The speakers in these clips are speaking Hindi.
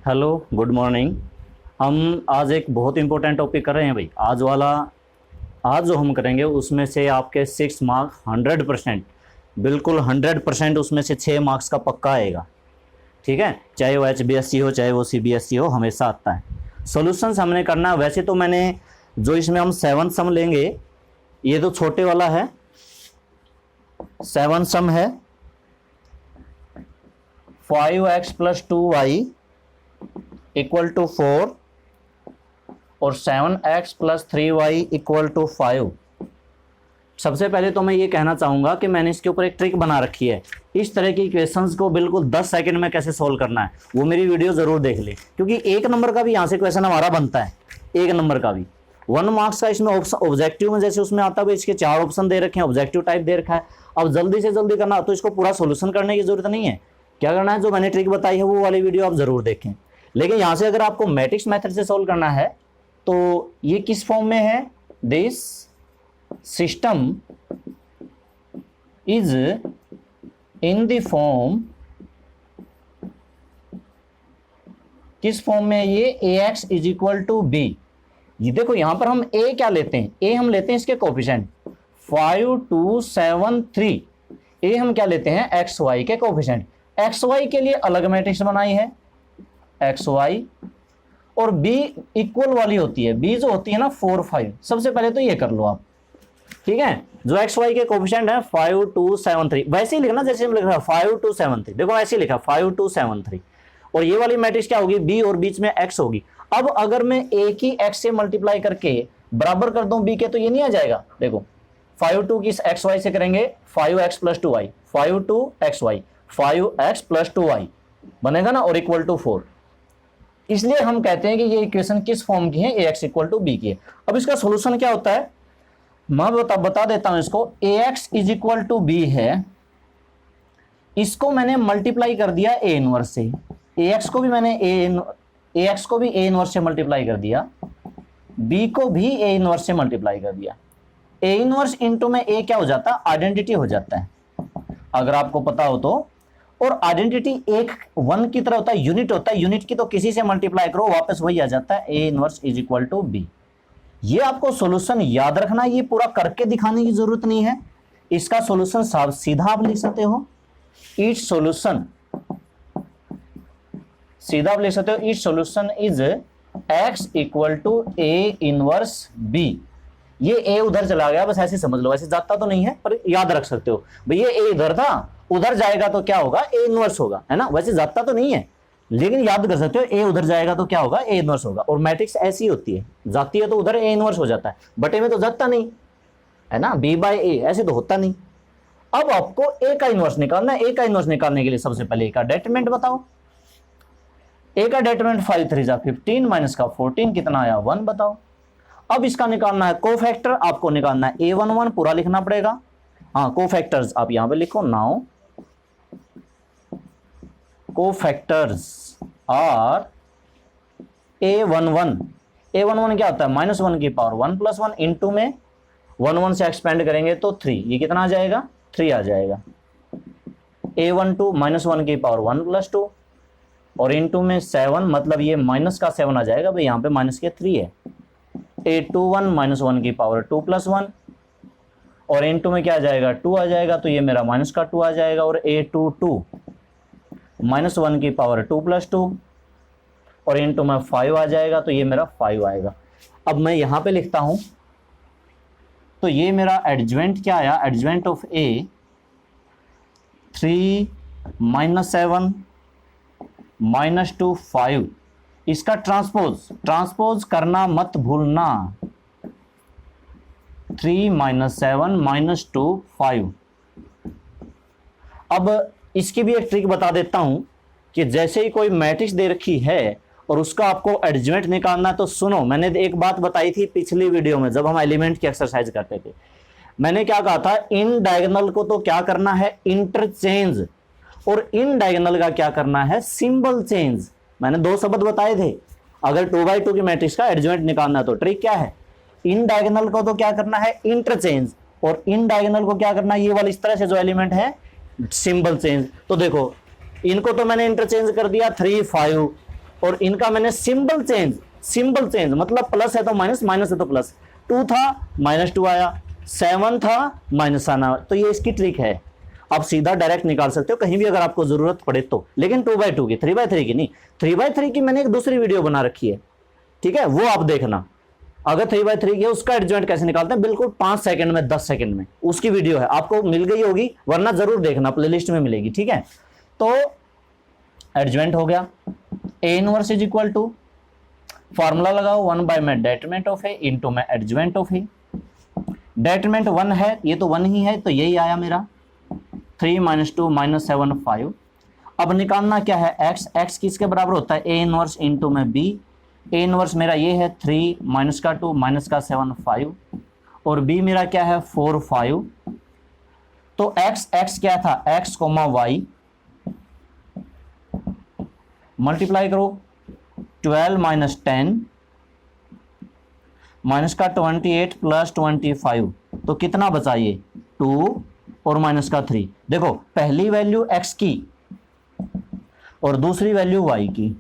Hello, good morning. हम आज एक बहुत इंपॉर्टेंट टॉपिक कर रहे हैं भाई। आज जो हम करेंगे उसमें से आपके 6 मार्क 100%, बिल्कुल 100% उसमें से 6 मार्क्स का पक्का आएगा। ठीक है, चाहे वो HBSC हो चाहे वो CBSE हो, हमेशा आता है। सॉल्यूशंस हमने करना है। वैसे तो मैंने जो इसमें हम 7 सम लेंगे, ये तो छोटे वाला है, 7 सम है 5x + 2y = 4 और 7x + 3y = 5। सबसे पहले तो मैं ये कहना चाहूँगा कि मैंने इसके ऊपर एक ट्रिक बना रखी है। इस तरह की इक्वेशंस को बिल्कुल 10 सेकंड में कैसे सोल्व करना है, वो मेरी वीडियो ज़रूर देख ले, क्योंकि 1 नंबर का भी यहाँ से क्वेश्चन हमारा बनता है। 1 नंबर का भी 1 मार्क्स का इसमें ऑब्जेक्टिव में जैसे उसमें आता है, इसके 4 ऑप्शन दे रखे हैं, ऑब्जेक्टिव टाइप दे रखा है। अब जल्दी से जल्दी करना तो इसको पूरा सोल्यूशन करने की जरूरत नहीं है। क्या करना है, जो मैंने ट्रिक बताई है वो वाली वीडियो आप ज़रूर देखें। लेकिन यहाँ से अगर आपको मैट्रिक्स मेथड से सोल्व करना है तो ये किस फॉर्म में है, this system is in the form, किस फॉर्म में ये ax = b। ये देखो यहां पर हम a क्या लेते हैं, a हम लेते हैं इसके कोफिशिएंट 5, 2, 7, 3। a हम क्या लेते हैं, xy के कोफिशिएंट। xy के लिए अलग मैट्रिक्स बनाई है xy, और b इक्वल वाली होती है, b जो होती है ना 4, 5। सबसे पहले तो ये कर लो आप, ठीक है। जो xy के कोफिशिएंट है 5, 2, 7, 3, वैसे ही लिखना जैसे हम लिख रहे हैं 5, 2, 7, 3। देखो ऐसे ही लिखा 5, 2, 7, 3। और ये वाली मैट्रिक्स क्या होगी, b और बीच में x होगी। अब अगर मैं a की x से मल्टीप्लाई करके बराबर कर दूं b के, तो ये नहीं आ जाएगा। देखो 5, 2 की xy से करेंगे 5x + 2y, 5, 2 xy, 5x + 2y बनेगा ना, और = 4। इसलिए हम कहते हैं कि ये इक्वेशन किस फॉर्म की है, ax = b की है। अब इसका सॉल्यूशन क्या होता है, मैं बता देता हूं इसको। ax = b है, इसको मैंने मल्टीप्लाई कर दिया a इनवर्स से। ax को भी मैंने ax को भी a इनवर्स से मल्टीप्लाई कर दिया, b को भी a इनवर्स से मल्टीप्लाई कर दिया। a इनवर्स इंटू में a क्या हो जाता है, आइडेंटिटी हो जाता है, अगर आपको पता हो तो। और आइडेंटिटी एक 1 की तरह होता है, यूनिट होता है। यूनिट की तो किसी से मल्टीप्लाई करो वापस वही आ जाता है, a इनवर्स = b। ये आपको सॉल्यूशन याद रखना, ये पूरा करके दिखाने की जरूरत नहीं है। इसका सॉल्यूशन सीधा आप लिख सकते हो, ईच सॉल्यूशन, सीधा आप लिख सकते हो each solution is x = a inverse b। ये a उधर चला गया, बस ऐसे समझ लो, ऐसे जाता तो नहीं है पर याद रख सकते हो भाई, ये a इधर था, उधर जाएगा तो क्या होगा, a इनवर्स होगा, है ना। वैसे जाता तो नहीं है लेकिन याद कर सकते हो, a उधर जाएगा तो क्या होगा, a इनवर्स होगा। और मैट्रिक्स ऐसी होती है, जाती है तो उधर a इनवर्स हो जाता है, बटे में तो जाता नहीं है ना, b/a ऐसे तो होता नहीं। अब आपको a का इनवर्स निकालना है। a का इनवर्स निकालने के लिए सबसे पहले a का डेटरमिनेंट बताओ। a का डेटरमिनेंट 5 3 जा 15 माइनस का 14 कितना आया, 1 बताओ। अब इसका निकालना है कोफैक्टर, आपको निकालना है a11 पूरा लिखना पड़ेगा। हाँ, कोफैक्टर्स आप यहां पे लिखो, now cofactors are a11। a11 क्या होता है, -1 की पावर 1 + 1 इंटू में 1 1 से एक्सपेंड करेंगे तो 3, ये कितना आ जाएगा, 3 आ जाएगा। a12 -1 की पावर 1 + 2 और इंटू में 7, मतलब ये माइनस का 7 आ जाएगा भाई, यहाँ पे माइनस के 3 है। a21 -1 की पावर 2 + 1 और इंटू में क्या आ जाएगा, 2 आ जाएगा, तो ये मेरा माइनस का 2 आ जाएगा। और a22 -1 की पावर 2 + 2 और इंटू में 5 आ जाएगा, तो ये मेरा 5 आएगा। अब मैं यहां पे लिखता हूं, तो ये मेरा एडजवेंट क्या आया, एडजवेंट ऑफ a 3 - 7 - 2 5। इसका ट्रांसपोज करना मत भूलना, 3 - 7 - 2 5। अब इसकी भी एक ट्रिक बता देता हूं कि जैसे ही कोई मैट्रिक्स दे रखी है और उसका आपको एडजवेंट निकालना है, तो सुनो, मैंने एक बात बताई थी पिछली वीडियो में जब हम एलिमेंट की एक्सरसाइज करते थे। मैंने क्या कहा था, इन डायगोनल को तो क्या करना है, इंटरचेंज, और इन डायगोनल का क्या करना है, सिंबल चेंज। मैंने 2 शब्द बताए थे। अगर 2x2 की मैट्रिक्स का एडजवेंट निकालना है तो ट्रिक क्या है, इन डायगोनल को तो क्या करना है, इंटरचेंज, और इन डायगोनल को क्या करना है, ये वाली इस तरह से जो एलिमेंट है सिंबल चेंज। तो देखो इनको तो मैंने इंटरचेंज कर दिया 3 5, और इनका मैंने सिंबल चेंज मतलब प्लस है तो माइनस, माइनस है तो प्लस। 2 था -2 आया, 7 था माइनस आना। तो ये इसकी ट्रिक है, आप सीधा डायरेक्ट निकाल सकते हो कहीं भी अगर आपको जरूरत पड़े तो, लेकिन 2/2 की, 3/3 की नहीं। 3/3 की मैंने एक दूसरी वीडियो बना रखी है, ठीक है, वो आप देखना। अगर 3/3 की है उसका एडजॉइंट कैसे निकालते हैं, बिल्कुल 5 सेकंड में, 10 सेकंड में, उसकी वीडियो है, आपको मिल गई होगी, वरना जरूर देखना, प्लेलिस्ट में मिलेगी, ठीक है। तो एडजॉइंट हो गया, A inverse is equal to, formula लगाओ 1 में डेटरमिनेंट ऑफ ए इंटू में एडजॉइंट ऑफ ए। डेटरमिनेंट 1 है, ये तो 1 ही है, तो यही आया मेरा 3 - 2 - 7 5। अब निकालना क्या है, x किसके बराबर होता है, ए इनवर्स इंटू में b। ए इनवर्स मेरा ये है 3 - 2 - 7 5, और b मेरा क्या है 4 5। तो x क्या था, x, y, मल्टीप्लाई करो 12 - 10 -28 + 25, तो कितना बचा ये 2 और -3। देखो पहली वैल्यू x की और दूसरी वैल्यू y की,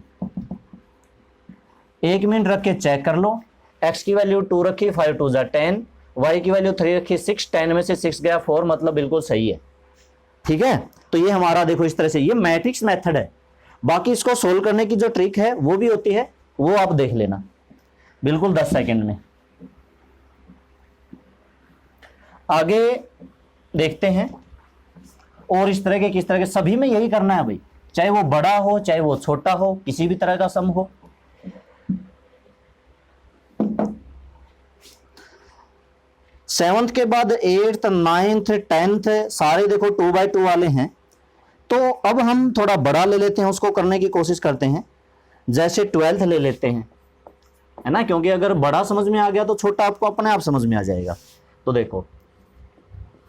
1 मिनट रख के चेक कर लो। x की वैल्यू 2 रखी, 5 2 = 10, y की वैल्यू 3 रखी, 6, 10 में से 6 गया 4, मतलब बिल्कुल सही है, ठीक है। तो ये हमारा देखो इस तरह से, ये मैट्रिक्स मेथड है। बाकी इसको सोल्व करने की जो ट्रिक है वो भी होती है, वो आप देख लेना, बिल्कुल 10 सेकंड में। आगे देखते हैं, और इस तरह के किस तरह के, सभी में यही करना है भाई, चाहे वो बड़ा हो चाहे वो छोटा हो, किसी भी तरह का सम हो। सेवंथ के बाद 8th 9th 10th सारे देखो 2/2 वाले हैं। तो अब हम थोड़ा बड़ा ले लेते हैं, उसको करने की कोशिश करते हैं। जैसे 12th ले लेते हैं, है ना, क्योंकि अगर बड़ा समझ में आ गया तो छोटा आपको अपने आप समझ में आ जाएगा। तो देखो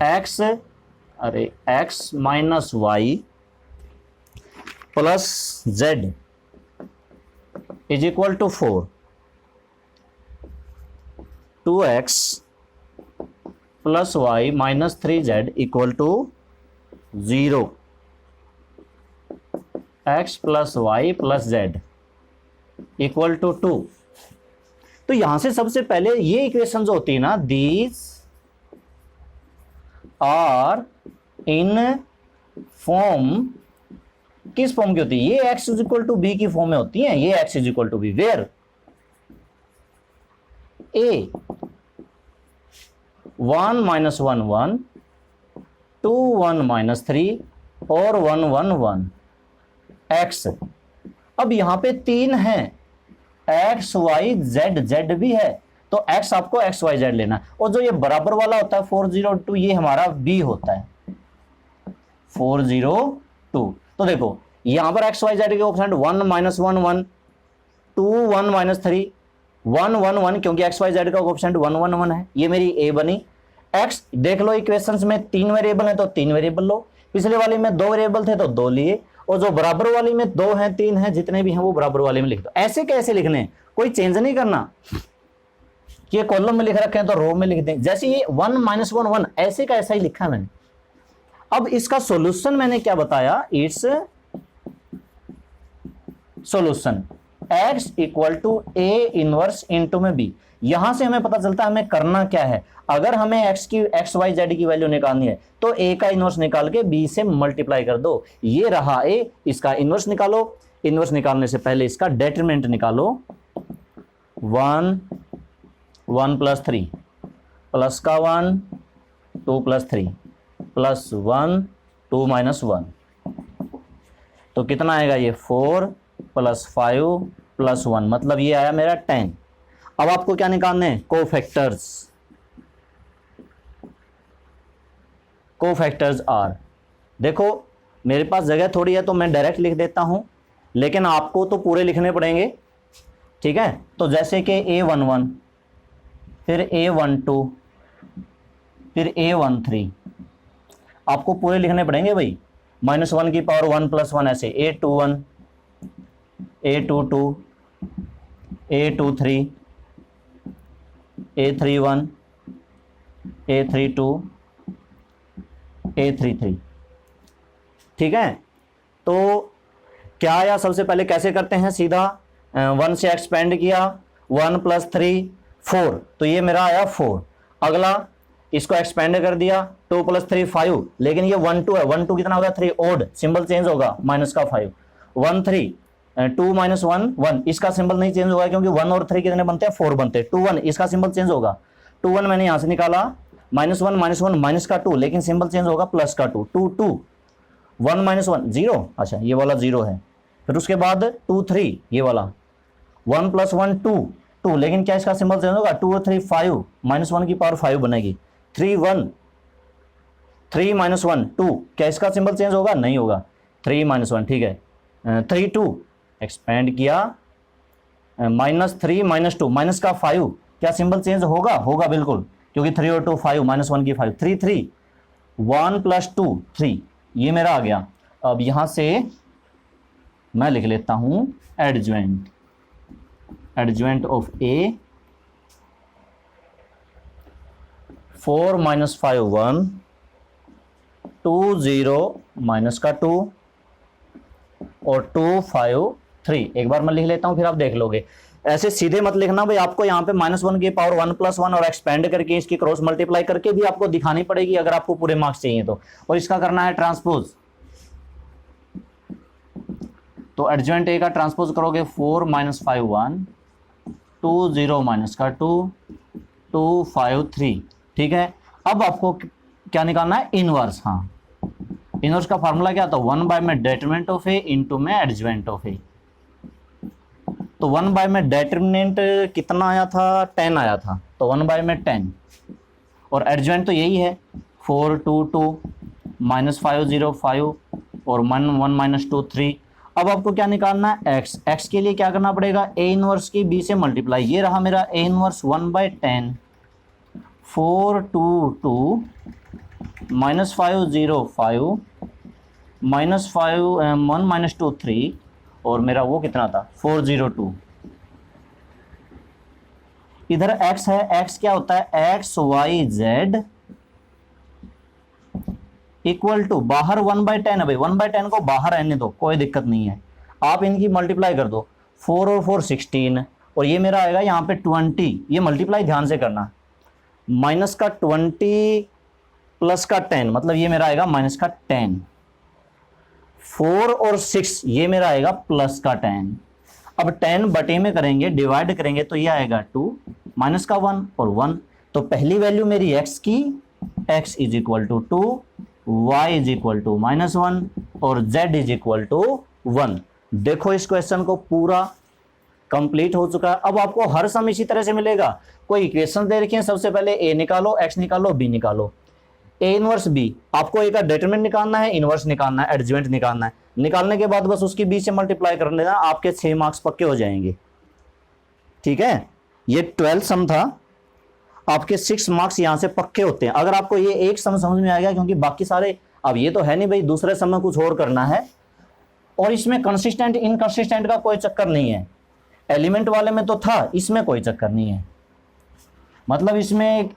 x - y + z is equal to 4, 2x + y - 3z equal to 0, x + y + z equal to 2। तो यहां से सबसे पहले ये इक्वेशन जो होती है ना, दीज आर इन फॉर्म, किस फॉर्म की होती है, ये x = b की फॉर्म में होती है। ये x = b वेयर a 1 - 1 1, 2 1 - 3 और 1 1 1 x। अब यहां पे 3 है, x y z, z भी है, तो x आपको x y z लेना। और जो ये बराबर वाला होता है 402, ये हमारा b होता है 402। तो देखो यहां पर x y z के ऑप्शन 1 - 1 1, 2 1 - 3 1 1 1, क्योंकि x y z का ऑप्शन 1 1 1 है। ये मेरी a बनी। x देख लो इक्वेशंस में 3 वेरिएबल है तो 3 वेरिएबल लो, पिछले वाले में 2 वेरिएबल थे तो 2 लिए, और जो बराबर वाली में 2 हैं 3 हैं, जितने भी हैं वो बराबर वाले में लिख दो। ऐसे कैसे लिखने, कोई चेंज नहीं करना कि ये कॉलम में लिख रखे हैं तो रो में लिख दें। जैसे ये 1 - 1 1 ऐसे का ऐसा ही लिखा मैंने। अब इसका सॉल्यूशन मैंने क्या बताया, it's solution x = a inverse into में b। यहां से हमें पता चलता है हमें करना क्या है। अगर हमें x y z की वैल्यू निकालनी है तो a का इनवर्स निकाल के b से मल्टीप्लाई कर दो। ये रहा a, इसका इनवर्स निकालो। इनवर्स निकालने से पहले इसका डेटरमिनेंट निकालो, 1 1 + 3 प्लस का 1 2 + 3 प्लस 1 2 - 1, तो कितना आएगा ये 4 + 5 + 1, मतलब ये आया मेरा 10। अब आपको क्या निकालने हैं, कोफैक्टर्स। कोफैक्टर्स आर, देखो मेरे पास जगह थोड़ी है तो मैं डायरेक्ट लिख देता हूं, लेकिन आपको तो पूरे लिखने पड़ेंगे, ठीक है। तो जैसे कि A11, फिर A12, फिर A13, आपको पूरे लिखने पड़ेंगे भाई। -1 की पावर 1 + 1 ऐसे, A21, A22, A23, A31, A32, A33, ठीक है। तो क्या आया, सबसे पहले कैसे करते हैं, सीधा 1 से एक्सपेंड किया, 1 + 3 4, तो ये मेरा आया 4। अगला इसको एक्सपेंड कर दिया, 2 + 3 5, लेकिन ये 1 2 है, 1 2 कितना होगा 3, ओड सिंबल चेंज होगा माइनस का 5, 1 3 2 - 1 1, इसका सिंबल नहीं चेंज होगा क्योंकि 1 और 3 कितने बनते हैं 4 बनते हैं, 2 1 इसका सिंबल चेंज होगा, 2 1 मैंने यहां से निकाला, -1 - 1 माइनस का 2, लेकिन सिंबल चेंज होगा प्लस का 2, 2 2 1 - 1 0, अच्छा ये वाला 0 है। फिर उसके बाद 2 3 ये वाला 1 + 1 2 2, लेकिन क्या इसका सिंबल चेंज होगा, 2 और 3 5, -1 की पावर 5 बनेगी, 3 1 3 - 1 2, क्या इसका सिंबल चेंज होगा, नहीं होगा, 3 - 1 ठीक है, 3 2 एक्सपेंड किया, -3 - 2 माइनस का 5, क्या सिंबल चेंज होगा, होगा बिल्कुल, क्योंकि 3 और 2 5, -1 की 5, 3 3 1 + 2 3, ये मेरा आ गया। अब यहां से मैं लिख लेता हूं एडज्वेंट, एडज्वेंट ऑफ ए 4 - 5 1 2 0 माइनस का 2 और 2 5 3, एक बार मैं लिख लेता हूं फिर आप देख लोगे, ऐसे सीधे मत लिखना भाई, आपको यहाँ पे -1 की पावर 1 + 1 और एक्सपेंड करके इसकी क्रॉस मल्टीप्लाई करके भी आपको दिखानी पड़ेगी अगर आपको पूरे मार्क्स चाहिए तो, और इसका करना है ट्रांसपोज। तो एडज्वेंट ए का ट्रांसपोज करोगे 4 - 5 1 2 0 माइनस का 2 2 5 3, ठीक है। अब आपको क्या निकालना है, इनवर्स। हाँ, इनवर्स का फार्मूला क्या था, 1 में डेटरमिनेंट ऑफ ए इंटू में एडज्वेंट ऑफ ए। तो 1 में डेटरमिनेंट कितना आया था, 10 आया था, तो 1 में 10, और एडज्वेंट तो यही है 4 2 2 -5 0 5 और 1 1 - 2 3। अब आपको क्या निकालना है, x, x के लिए क्या करना पड़ेगा, a इनवर्स की b से मल्टीप्लाई, ये रहा मेरा a इनवर्स 1/10, 4 2 2 -5 0 5 -5 1 - 2 3, और मेरा वो कितना था 402। इधर x है, x क्या होता है, x y z equal to, बाहर 1/10 है भाई, 1/10 को बाहर रहने दो, कोई दिक्कत नहीं है, आप इनकी मल्टीप्लाई कर दो, 4 और 4 16, और ये मेरा आएगा यहाँ पे 20, ये मल्टीप्लाई ध्यान से करना, माइनस का 20 प्लस का 10, मतलब ये मेरा आएगा माइनस का 10, 4 और 6 ये मेरा आएगा प्लस का 10। अब 10 बटे में करेंगे, डिवाइड करेंगे, तो ये आएगा 2 माइनस का 1 और 1, तो पहली वैल्यू मेरी x की, x is equal to 2, y is equal to -1 और z इज इक्वल टू 1। देखो इस क्वेश्चन को पूरा कंप्लीट हो चुका है। अब आपको हर सम इसी तरह से मिलेगा, कोई इक्वेशन दे रखी है, सबसे पहले a निकालो, x निकालो, b निकालो, a इनवर्स b, आपको a का डिटरमिनेंट निकालना है, इनवर्स निकालना है, एडज्वेंट निकालना है, निकालने के बाद बस उसकी b से मल्टीप्लाई कर लेना, आपके 6 मार्क्स पक्के हो जाएंगे, ठीक है। ये 12 सम था, आपके 6 मार्क्स यहां से पक्के होते हैं अगर आपको ये एक सम समझ में आ गया, क्योंकि बाकी सारे, अब ये तो है नहीं भाई दूसरे सम में कुछ और करना है, और इसमें कंसिस्टेंट इनकंसिस्टेंट का कोई चक्कर नहीं है, एलिमेंट वाले में तो था, इसमें कोई चक्कर नहीं है, मतलब इसमें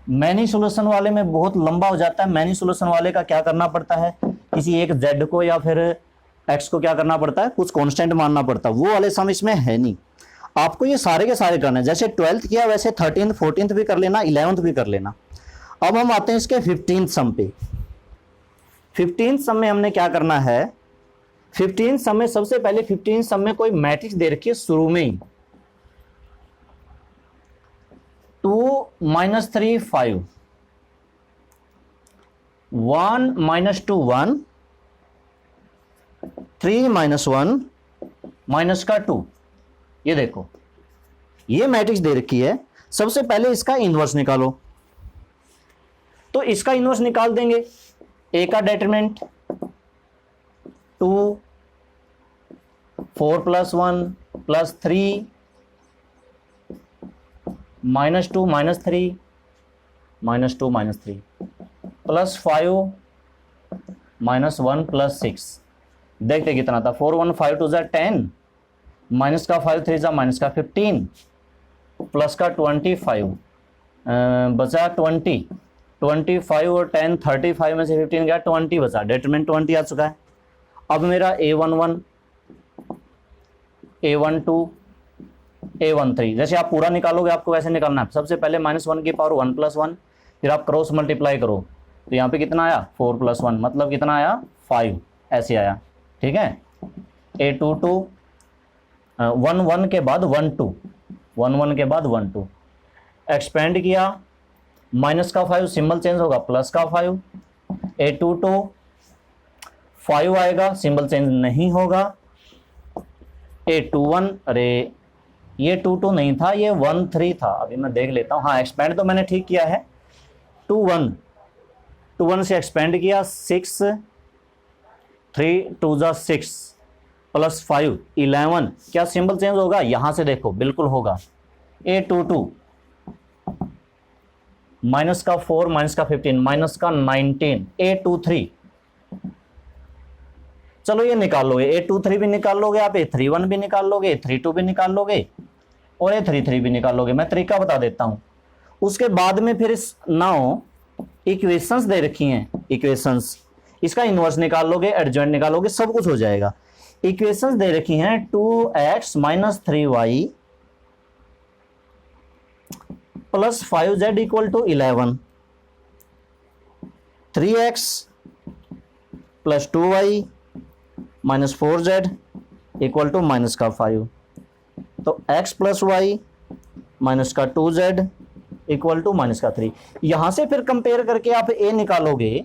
मैनी सॉल्यूशन वाले में बहुत लंबा हो जाता है। मैनी सॉल्यूशन वाले का क्या करना पड़ता है, किसी एक z को या फिर x को क्या करना पड़ता है, कुछ कांस्टेंट मानना पड़ता है, वो वाले सम इसमें है नहीं। आपको ये सारे के सारे करने हैं, जैसे 12th किया वैसे 13th 14th भी कर लेना, 11th भी कर लेना। अब हम आते हैं इसके 15th सम पे। 15th सम में हमने क्या करना है, 15th सम में सबसे पहले 15th सम में कोई मैट्रिक्स दे रखी है शुरू में ही, 2 - 3 5 1 - 2 1 3 - 1 माइनस का 2। ये देखो ये मैट्रिक्स दे रखी है, सबसे पहले इसका इनवर्स निकालो, तो इसका इनवर्स निकाल देंगे, ए का डिटरमिनेंट 2 4 + 1 + 3 -2 - 3 -2 - 3 +5 -1 + 6, देखते कितना था, 4 1 5 2 10, माइनस का 5 3 माइनस का 15 प्लस का 25 बचा 20, 25 और 10 35 में से 15 गया, 20 बचा, डिटरमिनेंट 20 आ चुका है। अब मेरा A11 A12 A13, जैसे आप पूरा निकालोगे आपको वैसे निकालना है। सबसे पहले -1 की पावर 1 + 1, फिर आप क्रॉस मल्टीप्लाई करो तो यहाँ पे कितना आया 4 + 1, मतलब कितना आया 5, ऐसे आया। ठीक है, A22 1 1 के बाद 1 2, 1 1 के बाद 1 2, एक्सपेंड किया, माइनस का 5 सिंबल चेंज होगा प्लस का 5, A22 5 आएगा, सिंबल चेंज नहीं होगा। A21, अरे ये 22 नहीं था, ये 13 था, अभी मैं देख लेता हूँ। हाँ, एक्सपेंड तो मैंने ठीक किया है। 21 से एक्सपेंड किया, 6 3 2 = 6 प्लस 5 11, क्या सिंबल चेंज होगा? यहां से देखो बिल्कुल होगा। A22 माइनस का 4 माइनस का 15 माइनस का 19, A23 चलो ये निकाल लोगे, A23 भी निकाल लोगे आप, A31 भी निकाल लोगे, A32 भी निकाल लोगे और A33 भी निकाल लोगे। मैं तरीका बता देता हूं। उसके बाद में फिर इस नाउ इक्वेशंस दे रखी हैं, इक्वेशंस, इसका इनवर्स निकाल लोगे, एडजॉइंट निकालोगे, सब कुछ हो जाएगा। इक्वेशंस दे रखी हैं 2x - 3y + 5z = 11, 3x + 2y - 4z = -5, तो x + y - 2z = -3। यहां से फिर कंपेयर करके आप a निकालोगे,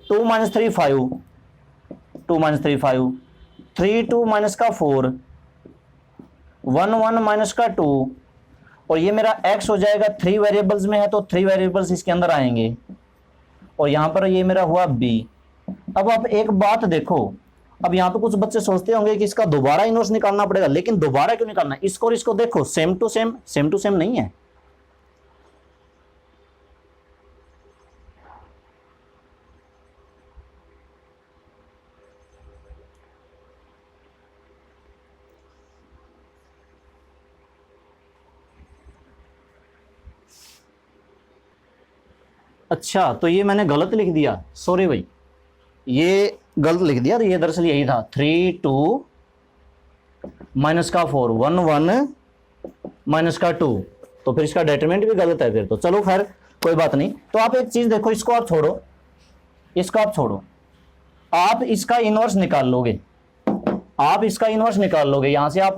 2 - 3 5, 2 - 3 5, 3 2 -4, 1 1 -2, और ये मेरा x हो जाएगा, 3 वेरिएबल्स में है तो 3 वेरिएबल्स इसके अंदर आएंगे, और यहां पर ये मेरा हुआ b। अब आप एक बात देखो, अब यहां पे कुछ बच्चे सोचते होंगे कि इसका दोबारा इनवर्स निकालना पड़ेगा, लेकिन दोबारा क्यों निकालना है? इसको और इसको देखो, सेम टू सेम नहीं है। अच्छा, तो ये मैंने गलत लिख दिया, सॉरी भाई, ये गलत लिख दिया। तो ये दरअसल यही था, 3 2 -4 1 1 -2, तो फिर इसका डेटरमिनेंट भी गलत है फिर तो। चलो खैर कोई बात नहीं। तो आप एक चीज देखो, इसको आप छोड़ो, इसको आप छोड़ो, आप इसका इनवर्स निकाल लोगे, आप इसका इनवर्स निकाल लोगे। यहां से आप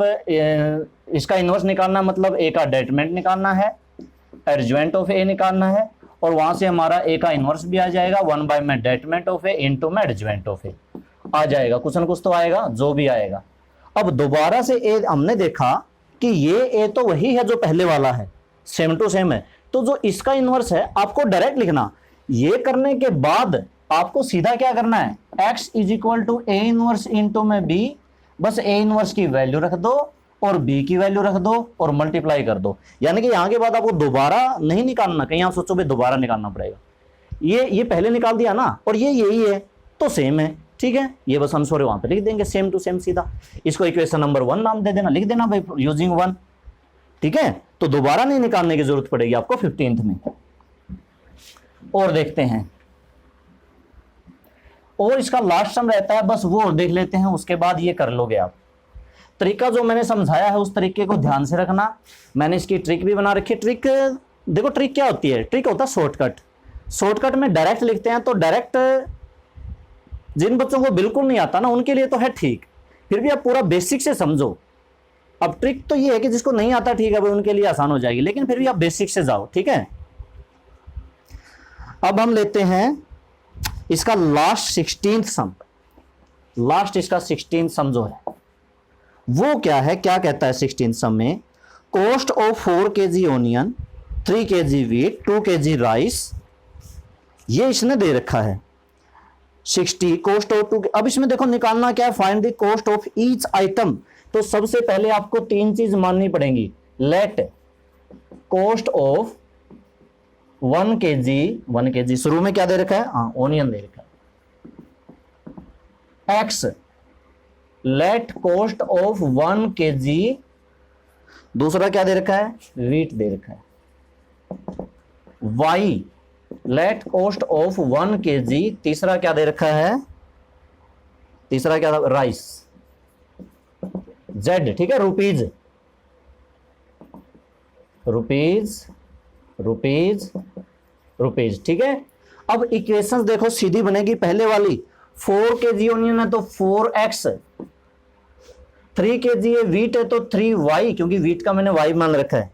इसका इनवर्स निकालना मतलब ए का डेटरमिनेंट निकालना है, एडजॉइंट ऑफ ए निकालना है, और वहां से हमारा ए का इनवर्स भी आ जाएगा, 1 में डेटरमिनेंट ऑफ ए इनटू में एडजॉइंट ऑफ ए आ जाएगा, कुछ न कुछ तो आएगा, जो भी आएगा। अब दोबारा से ए हमने देखा कि ये ए तो वही है जो पहले वाला है, सेम टू सेम है, तो जो इसका इनवर्स है आपको डायरेक्ट लिखना। ये करने के बाद आपको सीधा क्या करना है, x = A इनवर्स इनटू में b, बस A इनवर्स की वैल्यू रख दो और b की वैल्यू रख दो और मल्टीप्लाई कर दो। यानी कि यहां के बाद आपको दोबारा नहीं निकालना, कहीं आप सोचो भाई दोबारा निकालना पड़ेगा, ये पहले निकाल दिया ना, और ये यही है तो सेम है। ठीक है, ये बस आंसर वहां पे लिख देंगे, सेम टू सेम सीधा। इसको इक्वेशन नंबर 1 नाम दे देना, लिख देना भाई यूजिंग 1। ठीक है, तो दोबारा नहीं निकालने की जरूरत पड़ेगी आपको 15th में। और देखते हैं, और इसका लास्ट सम रहता है, बस वो और देख लेते हैं, उसके बाद ये कर लोगे आप। तरीका जो मैंने समझाया है उस तरीके को ध्यान से रखना। मैंने इसकी ट्रिक भी बना रखी है। ट्रिक देखो, ट्रिक क्या होती है? ट्रिक होता है शॉर्टकट। शॉर्टकट में डायरेक्ट लिखते हैं, तो डायरेक्ट जिन बच्चों को बिल्कुल नहीं आता ना उनके लिए तो है ठीक, फिर भी आप पूरा बेसिक से समझो। अब ट्रिक तो ये है कि जिसको नहीं आता ठीक है भाई, उनके लिए आसान हो जाएगी, लेकिन फिर भी आप बेसिक से जाओ। ठीक है, अब हम लेते हैं इसका लास्ट 16th सम। लास्ट इसका 16th सम जो है वो क्या है, क्या कहता है 16th सम में? Cost of 4 kg onion, 3 kg wheat, 2 kg rice, ये इसने दे रखा है 60 कॉस्ट ऑफ 2। अब इसमें देखो निकालना क्या है, find the cost of each item. तो सबसे पहले आपको 3 चीज माननी पड़ेंगी। लेट कॉस्ट ऑफ 1 kg शुरू में क्या दे रखा है? हाँ, ऑनियन दे रखा है। X late cost of 1 kg, दूसरा क्या दे रखा है? वीट दे रखा है। Why let cost of 1 kg, तीसरा क्या दे रखा है? तीसरा क्या? राइस। जेड, ठीक है, रुपीज रुपीज रुपीज रुपीज, ठीक है। अब इक्वेशंस देखो सीधी बनेगी पहले वाली, 4 kg ओनियन है तो 4x, 3 kg वीट है तो 3y, क्योंकि वीट का मैंने y मान रखा है,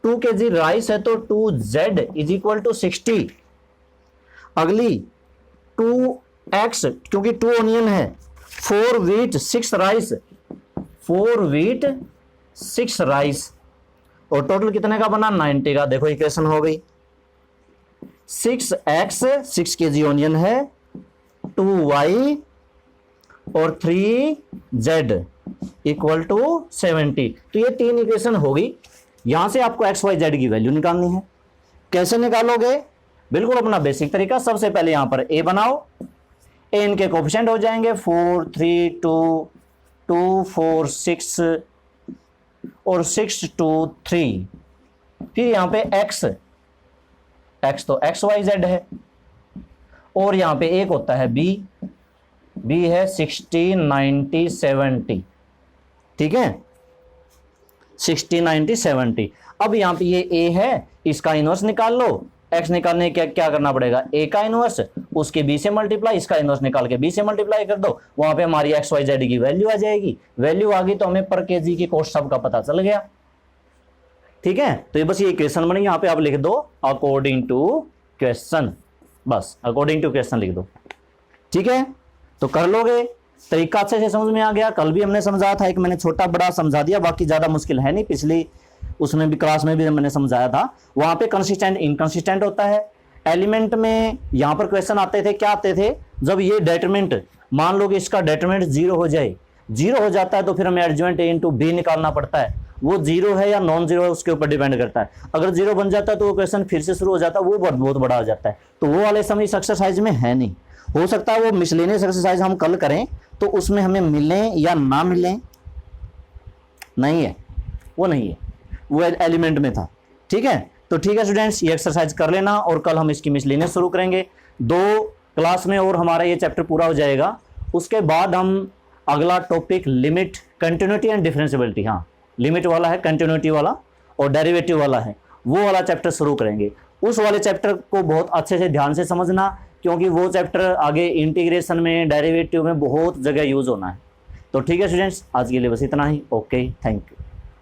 2 kg राइस है तो 2z इज इक्वल टू 60। अगली 2x, क्योंकि 2 ओनियन है, 4 वीट 6 राइस, 4 वीट 6 राइस, और टोटल कितने का बना 90 का। देखो इक्वेशन हो गई, 6x 6 kg ओनियन है, 2y और 3z इक्वल टू 70। तो ये 3 इक्वेशन होगी। यहां से आपको x y z की वैल्यू निकालनी है। कैसे निकालोगे? बिल्कुल अपना बेसिक तरीका, सबसे पहले यहां पर a बनाओ, a इनके कोफिशिएंट हो जाएंगे 4 3 2 2 4 6 और 6 2 3। फिर यहां पे x तो x y z है, और यहां पे एक होता है b है 60 90 70, ठीक है, 60 90 70। अब यहां पे ये a है, इसका इनवर्स निकाल लो। x निकालने के क्या करना पड़ेगा, a का इनवर्स, उसके b से मल्टीप्लाई, इसका इनवर्स निकाल के b से मल्टीप्लाई कर दो, वहां पे हमारी x y z की वैल्यू आ जाएगी। वैल्यू आ गई तो हमें पर केजी की कॉस्ट सबका पता चल गया, ठीक है। तो ये बस ये इक्वेशन बनी, यहां पे आप लिख दो अकॉर्डिंग टू क्वेश्चन, बस अकॉर्डिंग टू क्वेश्चन लिख दो, ठीक है। तो कर लोगे, तरीका अच्छे से समझ में आ गया। कल भी हमने समझाया था, एक मैंने छोटा बड़ा समझा दिया, बाकी ज्यादा मुश्किल है नहीं, पिछली उसमें भी क्लास में भी मैंने समझाया था। वहां पे कंसिस्टेंट इनकंसिस्टेंट होता है। एलिमेंट में यहां पर क्वेश्चन आते थे, क्या आते थे, जब ये डेटरमिनेंट, मान लो कि इसका डेटरमिनेंट 0 हो जाए, 0 हो जाता है तो फिर हमें एडजॉइंट a इंटू बी निकालना पड़ता है। वो 0 है या नॉन 0 है उसके ऊपर डिपेंड करता है। अगर 0 बन जाता है तो वो क्वेश्चन फिर से शुरू हो जाता है, वो बहुत बड़ा हो जाता है। तो वो वाले समय इस एक्सरसाइज में है नहीं। हो सकता है वो मिसलेनियस एक्सरसाइज हम कल करें तो उसमें हमें मिले या ना मिले, नहीं है, वो नहीं है, वो एलिमेंट में था, ठीक है। तो ठीक है स्टूडेंट्स, ये एक्सरसाइज कर लेना, और कल हम इसकी मिसलेनियस शुरू करेंगे 2 क्लास में, और हमारा ये चैप्टर पूरा हो जाएगा। उसके बाद हम अगला topic limit, continuity and differentiability, हाँ लिमिट वाला है, कंटिन्यूटी वाला और डेरिवेटिव वाला है, वो वाला चैप्टर शुरू करेंगे। उस वाले चैप्टर को बहुत अच्छे से ध्यान से समझना, क्योंकि वो चैप्टर आगे इंटीग्रेशन में, डेरिवेटिव में बहुत जगह यूज होना है। तो ठीक है स्टूडेंट्स, आज के लिए बस इतना ही। Okay, thank you.